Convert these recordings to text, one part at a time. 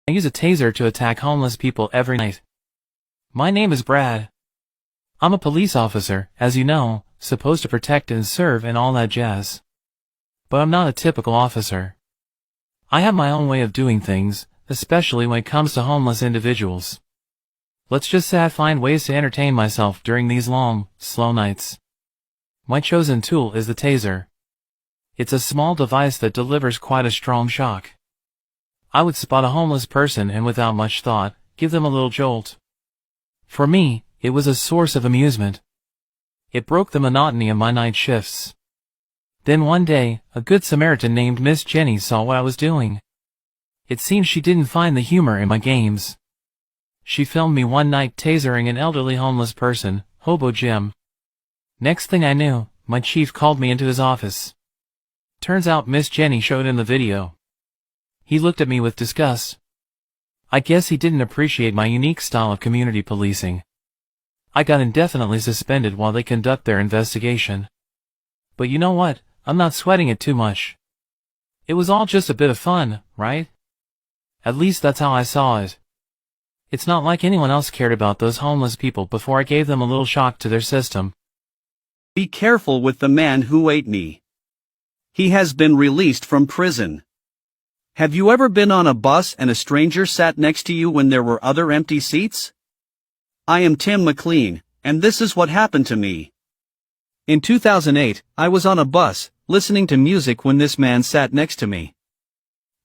I use a taser to attack homeless people every night. My name is Brad. I'm a police officer, as you know, supposed to protect and serve and all that jazz. But I'm not a typical officer. I have my own way of doing things, especially when it comes to homeless individuals. Let's just say I find ways to entertain myself during these long, slow nights. My chosen tool is the taser. It's a small device that delivers quite a strong shock. I would spot a homeless person and without much thought, give them a little jolt. For me, it was a source of amusement. It broke the monotony of my night shifts. Then one day, a good Samaritan named Miss Jenny saw what I was doing. It seems she didn't find the humor in my games. She filmed me one night tasering an elderly homeless person, Hobo Jim. Next thing I knew, my chief called me into his office. Turns out Miss Jenny showed him the video. He looked at me with disgust. I guess he didn't appreciate my unique style of community policing. I got indefinitely suspended while they conduct their investigation. But you know what? I'm not sweating it too much. It was all just a bit of fun, right? At least that's how I saw it. It's not like anyone else cared about those homeless people before I gave them a little shock to their system. Be careful with the man who ate me. He has been released from prison. Have you ever been on a bus and a stranger sat next to you when there were other empty seats? I am Tim McLean, and this is what happened to me. In 2008, I was on a bus, listening to music when this man sat next to me.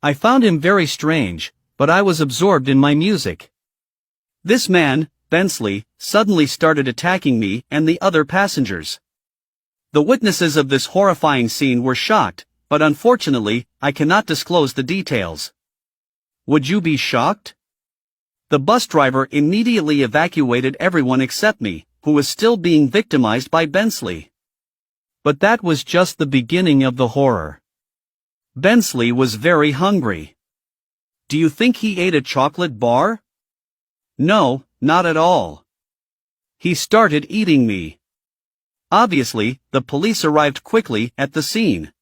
I found him very strange, but I was absorbed in my music. This man, Bensley, suddenly started attacking me and the other passengers. The witnesses of this horrifying scene were shocked, but unfortunately, I cannot disclose the details. Would you be shocked? The bus driver immediately evacuated everyone except me, who was still being victimized by Bensley. But that was just the beginning of the horror. Bensley was very hungry. Do you think he ate a chocolate bar? No, not at all. He started eating me. Obviously, the police arrived quickly at the scene.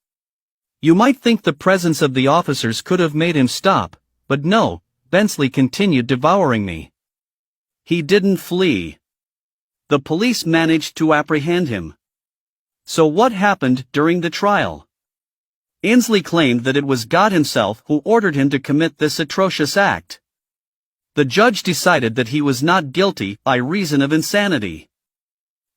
You might think the presence of the officers could have made him stop, but no, Bensley continued devouring me. He didn't flee. The police managed to apprehend him. So what happened during the trial? Inslee claimed that it was God himself who ordered him to commit this atrocious act. The judge decided that he was not guilty by reason of insanity.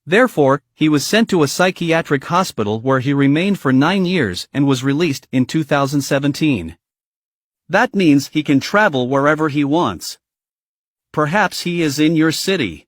Therefore, he was sent to a psychiatric hospital where he remained for 9 years and was released in 2017. That means he can travel wherever he wants. Perhaps he is in your city.